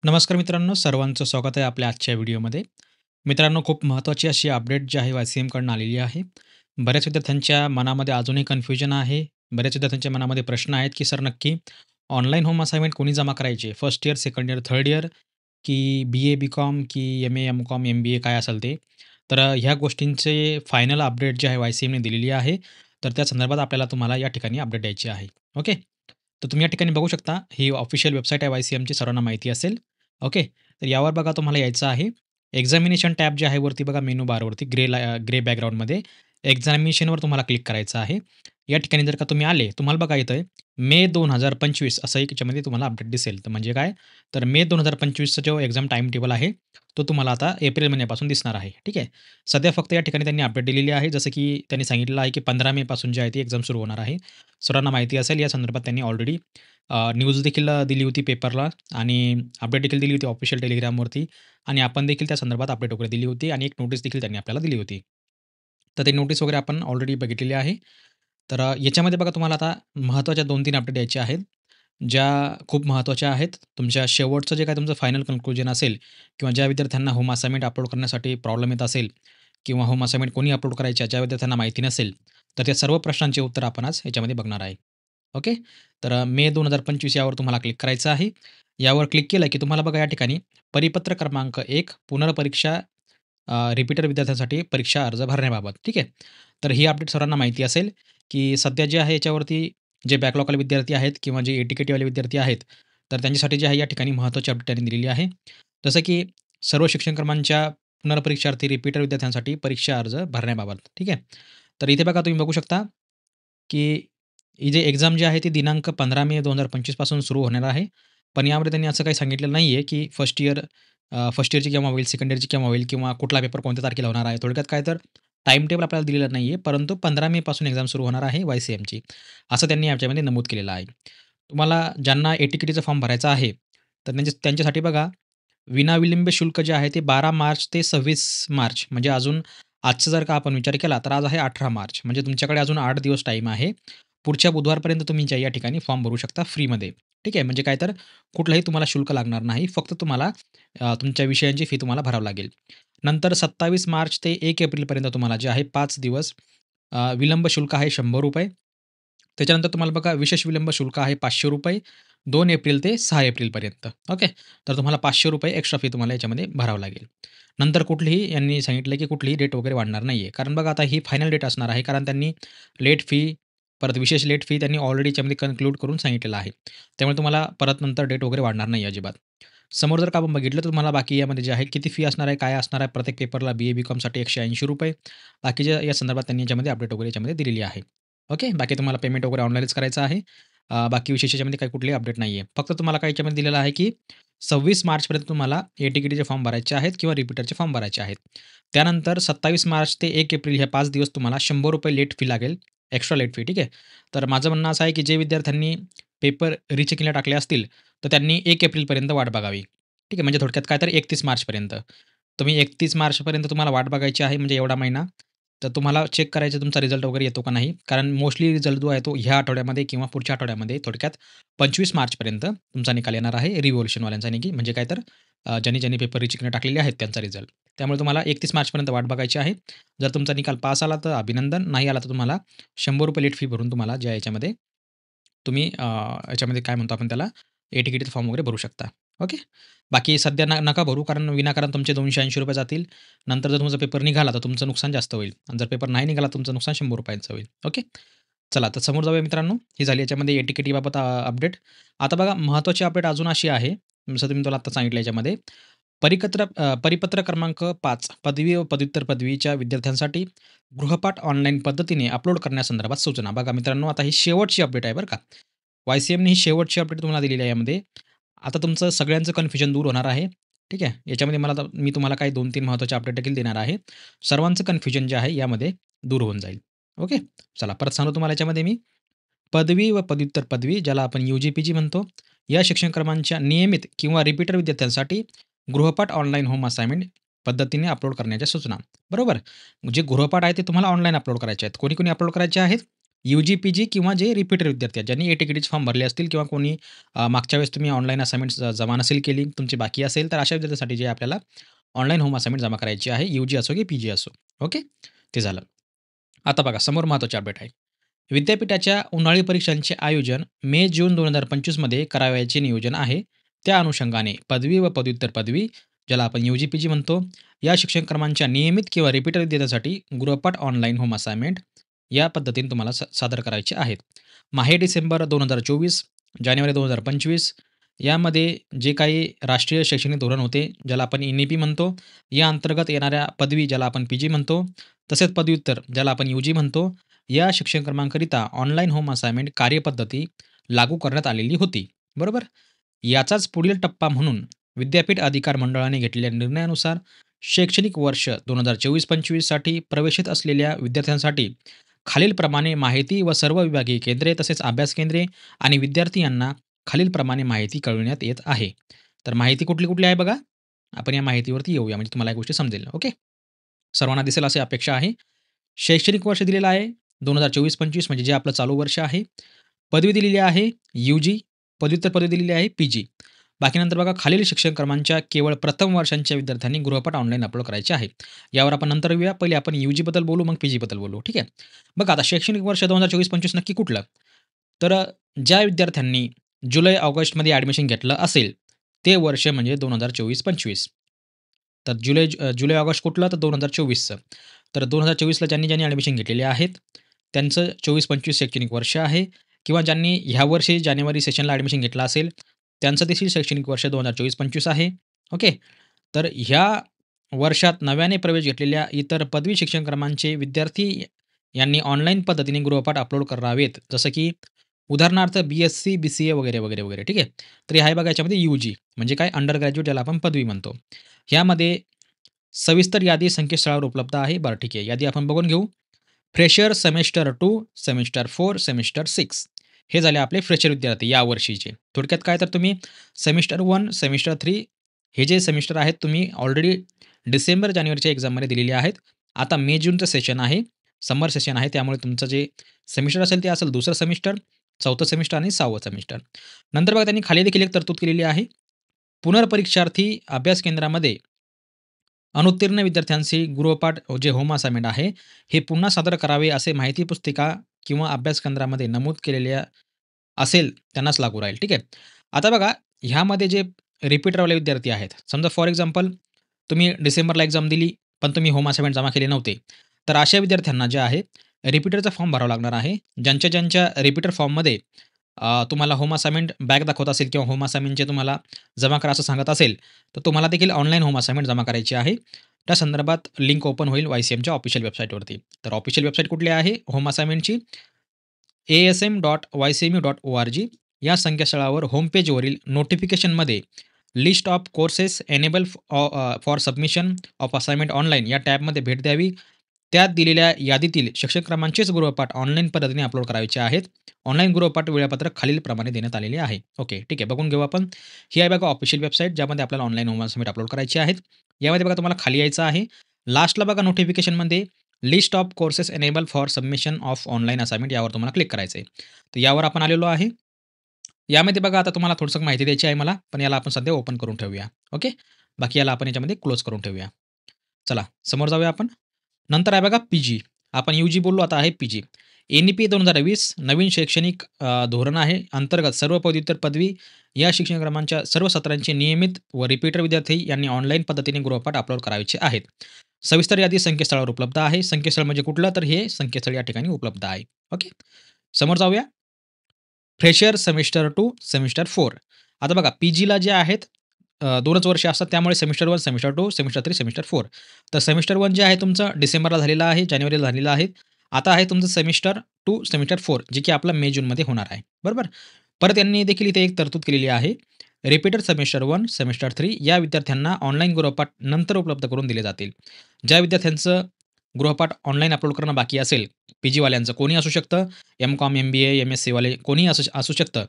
नमस्कार मित्रांनो, सर्वांचं स्वागत आहे आपल्या आजच्या व्हिडिओमध्ये. मित्रांनो, खूप महत्त्वाची अशी अपडेट जी आहे वाय-सी-एमकडून आलेली आहे. बऱ्याच विद्यार्थ्यांच्या मनामध्ये अजूनही कन्फ्युजन आहे. बऱ्याच विद्यार्थ्यांच्या मनामध्ये प्रश्न आहेत, की सर नक्की ऑनलाईन होम असाइनमेंट कोणी जमा करायचे? First year, second year, third year की बी-ए, बी-कॉम की एम-ए, एम-कॉम, एम-बी-ए काय असेल ते. तर ह्या गोष्टींचे फायनल अपडेट जे आहे वाय-सी-एमने दिलेली आहे. तर त्या संदर्भात आपल्याला तुम्हाला या ठिकाणी अपडेट द्यायची आहे. ओके. तर तुम्ही या ठिकाणी बघू शकता, ही ऑफिशियल वेबसाईट आहे वाय-सी-एमची, सर्वांना माहिती असेल. ओके. तर यावर बघा तुम्हाला यायचं आहे. एक्झामिनेशन टॅब जे आहे वरती बघा मेनू बारवरती ग्रे बॅकग्राऊंडमध्ये एक्झामिनेशनवर तुम्हाला क्लिक करायचं आहे. या ठिकाणी जर का तुम्ही आले, तुम्हाला बघा इथं मे 2025 असं एक याच्यामध्ये तुम्हाला अपडेट दिसेल. तर म्हणजे काय? तर मे 2025चा जो एक्झाम टाईम टेबल आहे, तो तुम्हाला आता एप्रिल महिन्यापासून दिसणार आहे. ठीक आहे. सध्या फक्त या ठिकाणी त्यांनी अपडेट दिलेली आहे. जसं की त्यांनी सांगितलेलं आहे, की 15 मे पासून जी आहे ती एक्झाम सुरू होणार आहे. सर्वांना माहिती असेल या संदर्भात त्यांनी ऑलरेडी न्यूज देखील दिली होती पेपरला आणि अपडेट देखील दिली होती ऑफिशियल टेलिग्रामवरती आणि आपण देखील त्या संदर्भात अपडेट वगैरे दिली होती आणि एक नोटीस देखील त्यांनी आपल्याला दिली होती. तर ते नोटीस वगैरे आपण ऑलरेडी बघितलेली आहे. तर याच्यामध्ये बघा तुम्हाला आता महत्त्वाच्या 2-3 अपडेट द्यायच्या आहेत, ज्या खूप महत्त्वाच्या आहेत. तुमच्या शेवटचं जे काही तुमचं फायनल कन्क्लुजन असेल किंवा ज्या विद्यार्थ्यांना होम असाइनमेंट अपलोड करण्यासाठी प्रॉब्लेम येत असेल किंवा होम असाइनमेंट कोणी अपलोड करायच्या ज्या विद्यार्थ्यांना माहिती नसेल, तर त्या सर्व प्रश्नांची उत्तर आपण आज याच्यामध्ये बघणार आहे. ओके. तर मे 2025 यावर तुम्हाला क्लिक करायचं आहे. यावर क्लिक केलं की तुम्हाला बघा या ठिकाणी परिपत्र क्रमांक 1 पुनर्परीक्षा रिपीटर विद्यार्थ्यांसाठी परीक्षा अर्ज भरण्याबाबत. ठीक आहे. तर ही अपडेट सर्वांना माहिती असेल, की सध्या जे आहे याच्यावरती जे बॅकलॉगवाले विद्यार्थी आहेत किंवा जे ए-टी-के-टीवाले विद्यार्थी आहेत, तर त्यांच्यासाठी जे आहे या ठिकाणी महत्त्वाची अपडेट त्यांनी दिलेली आहे. जसं की सर्व शिक्षण क्रमांच्या पुनर्परीक्षार्थी रिपीटर विद्यार्थ्यांसाठी परीक्षा अर्ज भरण्याबाबत. ठीक आहे. तर इथे बघा तुम्ही बघू शकता, की ही जी एक्झाम जी आहे ती दिनांक 15 मे 2025 पासून सुरू होणार आहे. पण यामध्ये त्यांनी असं काही सांगितलेलं नाही आहे, की फर्स्ट इयरची केव्हा होईल, सेकंड इयरची केव्हा होईल किंवा कुठला पेपर कोणत्या तारखेला होणार आहे. थोडक्यात काय तर टाईम टेबल आपल्याला दिलेलं नाही आहे. परंतु 15 मे पासून एक्झाम सुरू होणार आहे वाय-सी-एमची. असं त्यांनी याच्यामध्ये नमूद केलेलं आहे. तुम्हाला ज्यांना ए-टी-के-टीचा फॉर्म भरायचा आहे, तर त्यांच्यासाठी बघा विनाविलंब शुल्क जे आहे ते 12 मार्च ते 26 मार्च म्हणजे अजून आजचा जर का आपण विचार केला, तर आज आहे 18 मार्च म्हणजे तुमच्याकडे अजून 8 दिवस टाईम आहे. पुढच्या बुधवारपर्यंत तुम्ही या ठिकाणी फॉर्म भरू शकता फ्रीमध्ये. ठीक आहे. म्हणजे काय तर कुठलंही तुम्हाला शुल्क लागणार नाही. फक्त तुम्हाला तुमच्या विषयांची फी तुम्हाला भरावी लागेल. नंतर 27 मार्च ते 1 एप्रिलपर्यंत तुम्हाला जे आहे 5 दिवस विलंब शुल्क आहे ₹100. त्याच्यानंतर तुम्हाला बघा विशेष विलंब शुल्क आहे ₹500 2 एप्रिल ते 6 एप्रिलपर्यंत. ओके. तर तुम्हाला ₹500 एक्स्ट्रा फी तुम्हाला याच्यामध्ये भरावं लागेल. नंतर कुठलीही यांनी सांगितलं, की कुठलीही डेट वगैरे वाढणार नाही आहे. कारण बघा आता ही फायनल डेट असणार आहे. कारण त्यांनी लेट फी, परत विशेष लेट फी त्यांनी ऑलरेडी याच्यामध्ये कन्क्लूड करून सांगितलेलं आहे. त्यामुळे तुम्हाला परत नंतर डेट वगैरे वाढणार नाही अजिबात. समोर जर का आपण बघितलं, तर तुम्हाला बाकी यामध्ये जे आहे किती फी असणार आहे, काय असणार आहे प्रत्येक पेपरला बी-ए, बी-कॉमसाठी ₹180 बाकीच्या या संदर्भात त्यांनी याच्यामध्ये अपडेट वगैरे याच्यामध्ये दिलेली आहे. ओके. बाकी तुम्हाला पेमेंट वगैरे ऑनलाईनच करायचं आहे. बाकी विशेष याच्यामध्ये काही कुठलीही अपडेट नाही आहे. फक्त तुम्हाला काय याच्यामध्ये दिलेलं आहे, की 26 मार्चपर्यंत तुम्हाला ए-टी-के-टीचे फॉर्म भरायचे आहेत किंवा रिपीटरचे फॉर्म भरायचे आहेत. त्यानंतर 27 मार्च ते 1 एप्रिल हे 5 दिवस तुम्हाला ₹100 लेट फी लागेल, एक्स्ट्रा लेट फी. ठीक आहे. तर माझं म्हणणं असं आहे, की जे विद्यार्थ्यांनी पेपर रिचेकिंगला टाकले असतील, तर त्यांनी 1 एप्रिलपर्यंत वाट बघावी. ठीक आहे. म्हणजे थोडक्यात काय तर 31 मार्चपर्यंत. तुम्ही 31 मार्चपर्यंत तुम्हाला वाट बघायची आहे म्हणजे एवढा महिना. तर तुम्हाला चेक करायचं तुमचा रिझल्ट वगैरे येतो का नाही. कारण मोस्टली रिझल्ट जो आहे तो ह्या आठवड्यामध्ये किंवा पुढच्या आठवड्यामध्ये थोडक्यात 25 मार्चपर्यंत तुमचा निकाल येणार आहे रिव्होल्यूशनवाल्यांचा म्हणजे काय तर ज्यांनी पेपर रिचेकिंगला टाकलेले आहेत त्यांचा रिझल्ट. त्यामुळे तुम्हाला 31 मार्चपर्यंत वाट बघायची आहे. जर तुमचा निकाल पास आला तर अभिनंदन, नाही आला तर तुम्हाला ₹100 लेट फी भरून तुम्हाला ज्या याच्यामध्ये तुम्ही याच्यामध्ये काय म्हणतो आपण त्याला, ए-टी-के-टीचा फॉर्म वगैरे भरू शकता. ओके. बाकी सध्या नका भरू कारण विनाकारण तुमचे ₹280 जातील. नंतर जर तुमचा पेपर निघाला तर तुमचं नुकसान जास्त होईल आणि जर पेपर नाही निघाला तुमचं नुकसान ₹100 होईल. ओके. चला तर समोर जाऊया मित्रांनो. ही झाली याच्यामध्ये ए-टी-के-टीबाबत अपडेट. आता बघा महत्त्वाची अपडेट अजून अशी आहे, जसं तुम्ही आता सांगितलं याच्यामध्ये परिपत्र क्रमांक 5 पदवी व पदव्युत्तर पदवीच्या विद्यार्थ्यांसाठी गृहपाठ ऑनलाईन पद्धतीने अपलोड करण्यासंदर्भात सूचना. बघा मित्रांनो, आता ही शेवटची अपडेट आहे बरं का. वाय-सी-एमने ही शेवटची अपडेट तुम्हाला दिलेली आहे यामध्ये. आता तुमचं सगळ्यांचं कन्फ्युजन दूर होणार आहे. ठीक आहे. याच्यामध्ये मी तुम्हाला काही 2-3 महत्त्वाचे अपडेट देखील देणार आहे. सर्वांचं कन्फ्युजन जे आहे यामध्ये दूर होऊन जाईल. ओके. चला परत सांगतो तुम्हाला याच्यामध्ये मी. पदवी व पदव्युत्तर पदवी ज्याला आपण यू-जी-पी-जी म्हणतो, या शिक्षणक्रमांच्या नियमित किंवा रिपीटर विद्यार्थ्यांसाठी गृहपाठ ऑनलाईन होम असाइनमेंट पद्धतीने अपलोड करण्याच्या सूचना. बरोबर? जे गृहपाठ आहे ते तुम्हाला ऑनलाईन अपलोड करायचे आहेत. कोणी-कोणी अपलोड करायचे आहेत? यू-जी, पी-जी किंवा जे रिपीटर विद्यार्थी आहेत, ज्यांनी ए-टिकेटीचे फॉर्म भरले असतील किंवा कोणी मागच्या वेळेस तुम्ही ऑनलाईन असाइनमेंट जमा नसेल केली, तुमची बाकी असेल, तर अशा विद्यार्थ्यांसाठी जे आपल्याला ऑनलाईन होम असाइनमेंट जमा करायची आहे, यू-जी असो की पी-जी असो. ओके, ते झालं. आता बघा समोर महत्त्वाची अपडेट आहे. विद्यापीठाच्या उन्हाळी परीक्षांचे आयोजन मे-जून 2025 मध्ये करावयाचे नियोजन आहे. त्या अनुषंगाने पदवी व पदव्युत्तर पदवी, ज्याला आपण यू-जी-पी-जी म्हणतो, या शिक्षणक्रमांच्या नियमित किंवा रिपीटर विद्यार्थ्यांसाठी गृहपाठ ऑनलाईन होम असाइनमेंट या पद्धतीने तुम्हाला सादर करायचे आहेत. माहे-डिसेंबर 2024, जानेवारी 2025 यामध्ये जे काही राष्ट्रीय शैक्षणिक धोरण होते, ज्याला आपण एन-ई-पी म्हणतो, या अंतर्गत येणाऱ्या पदवी, ज्याला आपण पी-जी म्हणतो, तसेच पदव्युत्तर, ज्याला आपण यू-जी म्हणतो, या शिक्षणक्रमांकरिता ऑनलाईन होम असाइनमेंट कार्यपद्धती लागू करण्यात आलेली होती. बरोबर? याचाच पुढील टप्पा म्हणून विद्यापीठ अधिकार मंडळाने घेतलेल्या निर्णयानुसार शैक्षणिक वर्ष 2024-25 साठी प्रवेशित असलेल्या विद्यार्थ्यांसाठी खालीलप्रमाणे माहिती व सर्व विभागीय केंद्रे तसेच अभ्यास केंद्रे आणि विद्यार्थी यांना खालीलप्रमाणे माहिती कळविण्यात येत आहे. तर माहिती कुठली-कुठली आहे बघा? आपण या माहितीवरती येऊया म्हणजे तुम्हाला या गोष्टी समजेल. ओके. सर्वांना दिसेल अशी अपेक्षा आहे. शैक्षणिक वर्ष दिलेलं आहे 2024-25 म्हणजे जे आपलं चालू वर्ष आहे. पदवी दिलेली आहे यू-जी, पदव्युत्तर पदवी दिलेली आहे पी-जी. बाकी नंतर बघा खालील शिक्षणक्रमांच्या केवळ प्रथम वर्षांच्या विद्यार्थ्यांनी गृहपाठ ऑनलाईन अपलोड करायचे आहे. यावर आपण नंतर येऊया. पहिले आपण यू-जीबद्दल बोलू, मग पी-जीबद्दल बोलू. ठीक आहे. बघा आता शैक्षणिक वर्ष 2024-25 नक्की कुठलं? तर ज्या विद्यार्थ्यांनी जुलै-ऑगस्टमध्ये ॲडमिशन घेतलं असेल, ते वर्ष म्हणजे 2024-25. तर जुलै-ऑगस्ट कुठलं? तर 2024चं. तर 2024ला ज्यांनी ॲडमिशन घेतलेले आहेत, त्यांचं 24-25 शैक्षणिक वर्ष आहे किंवा ज्यांनी ह्या वर्षी जानेवारी सेशनला ॲडमिशन घेतलं असेल, त्यांचं देखील शैक्षणिक वर्ष 2024-25 आहे. ओके. तर ह्या वर्षात नव्याने प्रवेश घेतलेल्या इतर पदवी शिक्षणक्रमांचे विद्यार्थी यांनी ऑनलाईन पद्धतीने गृहपाठ अपलोड करावेत. जसं की उदाहरणार्थ बी-एस-सी, बी-सी-ए वगैरे, वगैरे, वगैरे. ठीक आहे. तर हे आहे बघा याच्यामध्ये यू-जी म्हणजे काय अंडर ग्रॅज्युएट ज्याला आपण पदवी म्हणतो. ह्यामध्ये सविस्तर यादी संकेतस्थळावर उपलब्ध आहे. बरं ठीक आहे. यादी आपण बघून घेऊ. फ्रेशर सेमेस्टर 2, सेमेस्टर 4, सेमेस्टर 6 हे झाले आपले फ्रेशर विद्यार्थी या वर्षीचे. थोडक्यात काय तर तुम्ही सेमेस्टर 1, सेमेस्टर 3 हे जे सेमेस्टर आहेत तुम्ही ऑलरेडी डिसेंबर, जानेवारीच्या एक्झाममध्ये दिलेले आहेत. आता मे-जूनचं सेशन आहे. समर सेशन आहे. त्यामुळे तुमचं जे सेमिस्टर असेल ते असेल दुसरं सेमिस्टर, चौथं सेमिस्टर आणि 6वं सेमिस्टर. नंतर बघा त्यांनी खाली देखील एक तरतूद केलेली आहे. पुनर्परीक्षार्थी अभ्यास केंद्रामध्ये अनुत्तीर्ण विद्यार्थ्यांशी गृहपाठ जे होम असाइनमेंट आहे, हे पुन्हा सादर करावे असे माहिती पुस्तिका किंवा अभ्यास केंद्रामध्ये नमूद केलेल्या असेल त्यांनाच लागू राहील. ठीक आहे. आता बघा ह्यामध्ये जे रिपीटरवाले विद्यार्थी आहेत, समजा फॉर एक्झाम्पल तुम्ही डिसेंबरला एक्झाम दिली, पण तुम्ही होम असाइनमेंट जमा केले नव्हते. तर अशा विद्यार्थ्यांना जे आहे रिपीटरचा फॉर्म भरावा लागणार आहे. ज्यांच्या रिपीटर फॉर्ममध्ये तुम्हाला होम असाइनमेंट बॅक दाखवत असेल किंवा होम असाइनमेंटचे तुम्हाला जमा करा असं सांगत असेल, तर तुम्हाला देखील ऑनलाईन होम असाइनमेंट जमा करायची आहे. त्या संदर्भात लिंक ओपन होईल वाय-सी-एमच्या ऑफिशियल वेबसाईटवरती. तर ऑफिशियल वेबसाईट कुठली आहे होम असाइनमेंटची? asm.ycmu.org या संकेतस्थळावर होम पेजवरील नोटिफिकेशनमध्ये list of courses enable for submission of assignment online या टॅबमध्ये भेट द्यावी. त्यात दिलेल्या यादीतील शिक्षणक्रमांचेच गृहपाठ ऑनलाईन पद्धतीने अपलोड करायचे आहेत. ऑनलाईन गृहपाठ वेळापत्रक खालीलप्रमाणे देण्यात आलेले आहे. ओके, ठीक आहे. बघून घेऊ आपण. ही आहे बघा ऑफिशियल वेबसाईट ज्यामध्ये आपल्याला ऑनलाईन होम असाइनमेंट अपलोड करायचे आहेत. यामध्ये बघा तुम्हाला खाली यायचं आहे. लास्टला बघा नोटिफिकेशनमध्ये list of courses enable for submission of online assignment यावर तुम्हाला क्लिक करायचं आहे. तर यावर आपण आलेलो आहे. यामध्ये बघा आता तुम्हाला थोडंसं माहिती द्यायची आहे मला, पण याला आपण सध्या ओपन करून ठेवूया. ओके. बाकी याला आपण याच्यामध्ये क्लोज करून ठेवूया. चला समोर जाऊया आपण. नंतर आहे बघा पी-जी. आपण यू-जी बोललो, आता आहे पी-जी. एन-ई-पी 2020 नवीन शैक्षणिक धोरण आहे. अंतर्गत सर्व पदव्युत्तर पदवी या शिक्षणक्रमांच्या सर्व सत्रांचे नियमित व रिपीटर विद्यार्थी यांनी ऑनलाईन पद्धतीने गृहपाठ अपलोड करायचे आहेत. सविस्तर यादी संकेतस्थळावर उपलब्ध आहे. संकेतस्थळ म्हणजे कुठलं? तर हे संकेतस्थळ या ठिकाणी उपलब्ध आहे. ओके. समोर जाऊया. Fresher semester 2, semester 4. आता बघा पी-जीला जे आहेत 2च वर्ष असतात त्यामुळे सेमिस्टर 1, सेमिस्टर 2, सेमिस्टर 3, सेमिस्टर 4. तर सेमिस्टर 1 जे आहे तुमचं डिसेंबरला झालेलं आहे, जानेवारीला झालेलं आहे. आता आहे तुमचं सेमिस्टर 2, सेमिस्टर 4 जे की आपलं मे-जूनमध्ये होणार आहे. बरोबर? परत यांनी देखील इथे एक तरतूद केलेली आहे. रिपीटर सेमिस्टर 1, सेमिस्टर 3 या विद्यार्थ्यांना ऑनलाईन गृहपाठ नंतर उपलब्ध करून दिले जातील. ज्या विद्यार्थ्यांचं गृहपाठ ऑनलाईन अपलोड करणं बाकी असेल, पी-जीवाल्यांचं कोणी असू शकतं, एम-कॉम, एम-बी-ए, एम-एस-सीवाले कोणीही असू शकतं.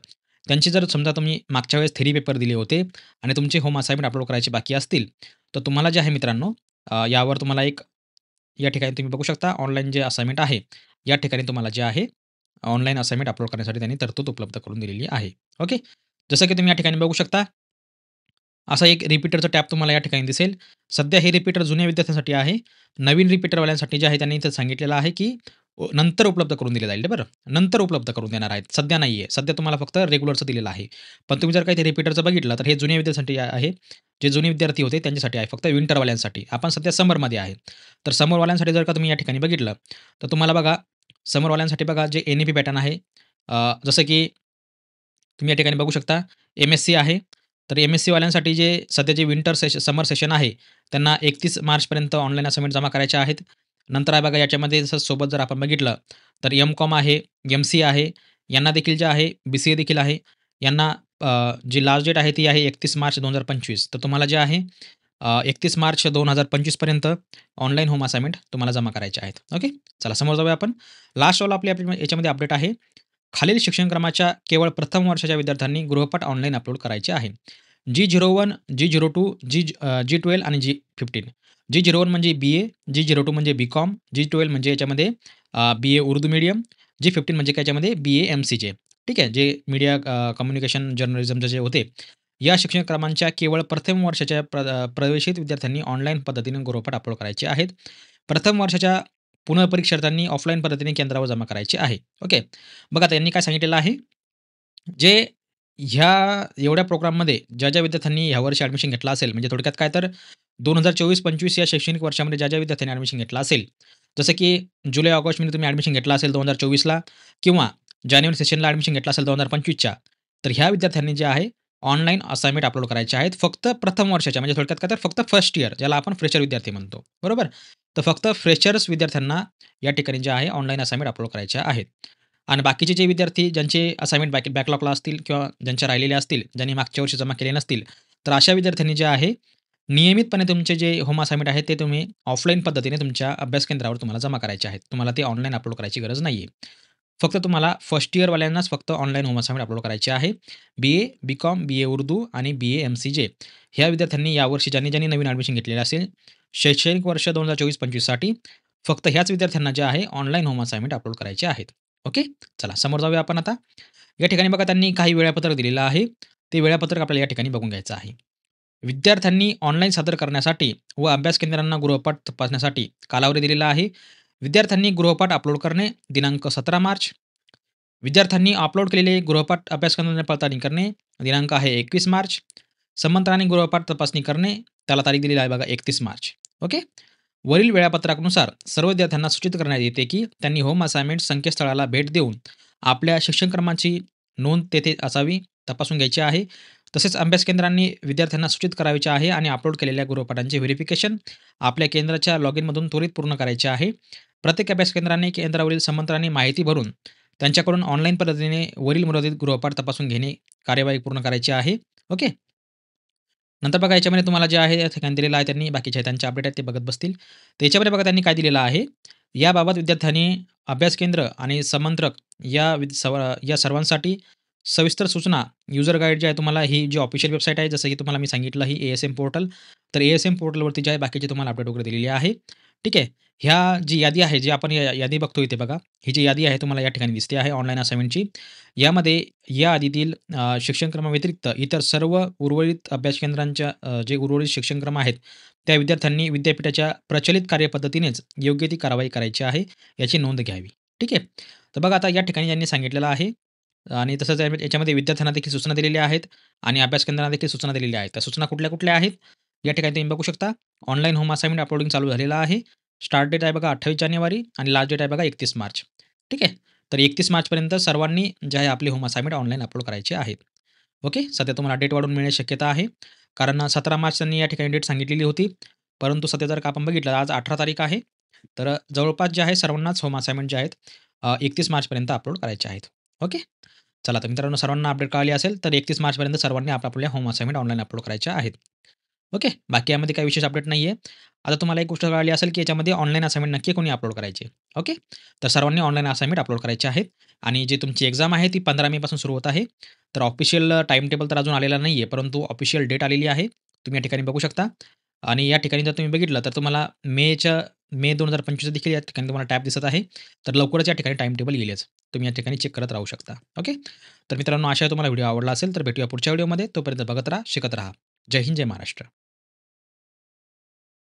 त्यांची जर समजा तुम्ही मागच्या वेळेस थेरी पेपर दिले होते आणि तुमचे होम असाइनमेंट अपलोड करायचे बाकी असतील, तर तुम्हाला जे आहे मित्रांनो यावर तुम्हाला एक या ठिकाणी तुम्ही बघू शकता ऑनलाईन जे असाइनमेंट आहे, या ठिकाणी तुम्हाला जे आहे ऑनलाईन असाइनमेंट अपलोड करण्यासाठी त्यांनी तरतूद उपलब्ध करून दिलेली आहे. ओके. जसं की तुम्ही या ठिकाणी बघू शकता, असा एक रिपीटरचं टॅब तुम्हाला या ठिकाणी दिसेल. सध्या हे रिपीटर जुन्या विद्यार्थ्यांसाठी आहे. नवीन रिपीटरवाल्यांसाठी जे आहे त्यांनी इथे सांगितलेलं आहे, की नंतर उपलब्ध करून दिले जाईल बरं. नंतर उपलब्ध करून देणार आहेत. सध्या नाहीये. सध्या तुम्हाला फक्त रेग्युलरचं दिलेलं आहे. पण तुम्ही जर का इथे रिपीटरचं बघितलं, तर हे जुन्या विद्यार्थ्यांसाठी आहे. जे जुने विद्यार्थी होते त्यांच्यासाठी आहे. फक्त विंटरवाल्यांसाठी. आपण सध्या समरमध्ये आहे. तर समरवाल्यांसाठी जर का तुम्ही या ठिकाणी बघितलं, तर तुम्हाला बघा समरवाल्यांसाठी बघा जे एन-ई-पी पॅटर्न आहे. जसं की तुम्ही या ठिकाणी बघू शकता एम-एस-सी आहे. तर एम-एस-सीवाल्यांसाठी जे सध्या जे समर सेशन आहे, त्यांना 31 मार्चपर्यंत ऑनलाईन असाइनमेंट जमा करायच्या आहेत. नंतर आहे बघा याच्यामध्ये सोबत जर आपण बघितलं, तर एम-कॉम आहे, एम-सी आहे, यांना देखील जे आहे, बी-सी-ए देखील आहे. यांना जी लास्ट डेट आहे ती आहे 31 मार्च 2025. तर तुम्हाला जे आहे 31 मार्च 2025 पर्यंत ऑनलाईन होम असाइनमेंट तुम्हाला जमा करायचे आहेत. ओके. चला समोर जाऊया आपण. लास्ट आपली याच्यामध्ये अपडेट आहे. खालील शिक्षणक्रमाच्या केवळ प्रथम वर्षाच्या विद्यार्थ्यांनी गृहपाठ ऑनलाईन अपलोड करायचे आहे. G01, G02, G12 आणि G15. G01 म्हणजे बी-ए, G02 म्हणजे बी-कॉम, G12 म्हणजे याच्यामध्ये बी-ए उर्दू मीडियम, G15 म्हणजे काय याच्यामध्ये बी-ए एम-सी-जे. ठीक आहे. जे मीडिया कम्युनिकेशन जर्नलिझमचे जे होते, या शिक्षणक्रमांच्या केवळ प्रथम वर्षाच्या प्रवेशित विद्यार्थ्यांनी ऑनलाईन पद्धतीने गृहपाठ अपलोड करायचे आहेत. प्रथम वर्षाच्या पुनःपरीक्षार्थ्यांनी ऑफलाईन पद्धतीने केंद्रावर जमा करायचे आहे. ओके. बघा त्यांनी काय सांगितलेलं आहे, जे ह्या एवढ्या प्रोग्राममध्ये ज्या विद्यार्थ्यांनी ह्या वर्षी ॲडमिशन घेतलं असेल, म्हणजे थोडक्यात काय तर 2024-25 या शैक्षणिक वर्षामध्ये ज्या विद्यार्थ्यांनी ॲडमिशन घेतलं असेल, जसं की जुलै-ऑगस्टमध्ये तुम्ही ॲडमिशन घेतलं असेल 2024ला किंवा जानेवारी सेशनला ॲडमिशन घेतलं असेल 2025च्या, तर ह्या विद्यार्थ्यांनी जे आहे ऑनलाईन असाइनमेंट अपलोड करायचे आहेत. फक्त प्रथम वर्षाच्या म्हणजे थोडक्यात काय तर फक्त फर्स्ट इयर ज्याला आपण फ्रेशर विद्यार्थी म्हणतो. बरोबर? तर फक्त फ्रेशर्स विद्यार्थ्यांना या ठिकाणी जे आहे ऑनलाईन असाइनमेंट अपलोड करायच्या आहेत. आणि बाकीचे जे विद्यार्थी ज्यांचे असाइनमेंट बॅकलॉगला असतील किंवा ज्यांच्या राहिलेल्या असतील, ज्यांनी मागच्या वर्षी जमा केले नसतील, तर अशा विद्यार्थ्यांनी जे आहे, नियमितपणे तुमचे जे होम असाइनमेंट आहे, ते तुम्ही ऑफलाईन पद्धतीने तुमच्या अभ्यास केंद्रावर तुम्हाला जमा करायचे आहेत. तुम्हाला ते ऑनलाईन अपलोड करायची गरज नाहीये. फक्त तुम्हाला फर्स्ट इयरवाल्यांनाच फक्त ऑनलाईन होम असाइनमेंट अपलोड करायचे आहे. बी-ए, बी-कॉम, बी-ए उर्दू आणि बी-ए एम-सी-जे ह्या विद्यार्थ्यांनी यावर्षी ज्यांनी नवीन ॲडमिशन घेतलेलं असेल, शैक्षणिक वर्ष 2024-25 साठी फक्त ह्याच विद्यार्थ्यांना जे आहे ऑनलाईन होम असाइनमेंट अपलोड करायचे आहेत. ओके. चला समोर जाऊया आपण आता. या ठिकाणी बघा त्यांनी काही वेळापत्रक दिलेलं आहे. ते वेळापत्रक आपल्याला या ठिकाणी बघून घ्यायचं आहे. विद्यार्थ्यांनी ऑनलाईन सादर करण्यासाठी व अभ्यास केंद्रांना गृहपाठ तपासण्यासाठी कालावधी दिलेला आहे. विद्यार्थ्यांनी गृहपाठ अपलोड करणे दिनांक 17 मार्च. विद्यार्थ्यांनी अपलोड केलेले गृहपाठ अभ्यासक्रमांची पडताळणी करणे दिनांक आहे 21 मार्च. समंतराने गृहपाठ तपासणी करणे त्याला तारीख दिलेली आहे बघा 31 मार्च. ओके. वरील वेळापत्रकानुसार सर्व विद्यार्थ्यांना सूचित करण्यात येते की त्यांनी होम असाइनमेंट संकेतस्थळाला भेट देऊन आपल्या शिक्षणक्रमाची नोंद तेथे असावी तपासून घ्यायची आहे. तसेच अभ्यास केंद्रांनी विद्यार्थ्यांना सूचित करायचे आहे आणि अपलोड केलेल्या गृहपाठांचे व्हेरिफिकेशन आपल्या केंद्राच्या लॉगिनमधून त्वरित पूर्ण करायचे आहे. प्रत्येक अभ्यास केंद्राने केंद्रावरील समंतराने माहिती भरून त्यांच्याकडून ऑनलाईन पद्धतीने वरील मुदतीत गृहपाठ तपासून घेणे कार्यवाही पूर्ण करायची आहे. ओके. नंतर बघा याच्यामध्ये तुम्हाला जे आहे या ठिकाणी दिलेलं आहे त्यांनी बाकीचे त्यांचे अपडेट आहेत ते बघत बसतील. तर याच्यामध्ये बघा त्यांनी काय दिलेलं आहे, याबाबत विद्यार्थ्यांनी अभ्यास केंद्र आणि समंत्रक या सर्वांसाठी सविस्तर सूचना युजर गाईड जे आहे तुम्हाला ही जी ऑफिशियल वेबसाईट आहे जसं की तुम्हाला मी सांगितलं ही ए-एस-एम पोर्टल. तर ए-एस-एम पोर्टलवरती जे आहे बाकीचे तुम्हाला अपडेट वगैरे दिलेली आहे. ठीक आहे. ह्या जी यादी आहे, जी आपण यादी बघतो इथे बघा, ही जी यादी आहे तुम्हाला या ठिकाणी दिसते आहे ऑनलाईन असाइनमेंटची. यामध्ये या यादीतील शिक्षणक्रमाव्यतिरिक्त इतर सर्व उर्वरित अभ्यास केंद्रांच्या जे उर्वरित शिक्षणक्रम आहेत, त्या विद्यार्थ्यांनी विद्यापीठाच्या प्रचलित कार्यपद्धतीनेच योग्य ती कारवाई करायची आहे, याची नोंद घ्यावी. ठीक आहे. तर बघा आता या ठिकाणी त्यांनी सांगितलेलं आहे आणि तसंच याच्यामध्ये विद्यार्थ्यांना देखील सूचना दिलेल्या आहेत आणि अभ्यास केंद्रांना देखील सूचना दिलेल्या आहेत. त्या सूचना कुठल्या-कुठल्या आहेत? या ठिकाणी तुम्ही बघू शकता. ऑनलाईन होम असाइनमेंट अपलोडिंग चालू झालेलं आहे. स्टार्ट डेट आहे बघा 28 जानेवारी आणि लास्ट डेट आहे बघा 31 मार्च. ठीक आहे. तर 31 मार्चपर्यंत सर्वांनी जे आहे आपली होम असाइनमेंट ऑनलाईन अपलोड करायचे आहेत. ओके. सध्या तुम्हाला डेट वाढवून मिळण्याची शक्यता आहे. कारण 17 मार्च त्यांनी या ठिकाणी डेट सांगितलेली होती. परंतु सध्या जर का आपण बघितलं आज 18 तारीख आहे. तर जवळपास जे आहे सर्वांनाच होम असाइनमेंट जे आहेत 31 मार्चपर्यंत अपलोड करायचे आहेत. ओके. चला तर मित्रांनो सर्वांना अपडेट कळाली असेल तर 31 मार्चपर्यंत सर्वांनी आपापल्या होम असाइनमेंट ऑनलाईन अपलोड करायच्या आहेत. ओके. बाकी यामध्ये काही विशेष अपडेट नाही आहे. आता तुम्हाला एक गोष्ट कळाली असेल, की याच्यामध्ये ऑनलाईन असाइनमेंट नक्की कोणी अपलोड करायची. ओके. तर सर्वांनी ऑनलाईन असाइनमेंट अपलोड करायचे आहेत आणि जी तुमची एक्झाम आहे ती 15 मेपासून सुरू होत आहे. तर ऑफिशियल टाईम टेबल तर अजून आलेला नाही आहे, परंतु ऑफिशियल डेट आलेली आहे. तुम्ही या ठिकाणी बघू शकता. आणि या ठिकाणी जर तुम्ही बघितलं तर तुम्हाला मे 2025 देखील या ठिकाणी तुम्हाला टॅब दिसत आहे. तर लवकरच या ठिकाणी टाईम टेबल येईलच. तुम्ही या ठिकाणी चेक करत राहू शकता. ओके. तर मित्रांनो, आशा आहे तुम्हाला व्हिडिओ आवडला असेल. तर भेटूया पुढच्या व्हिडिओमध्ये. तोपर्यंत बघत राहा, शिकत राहा. जय हिंद, जय महाराष्ट्र.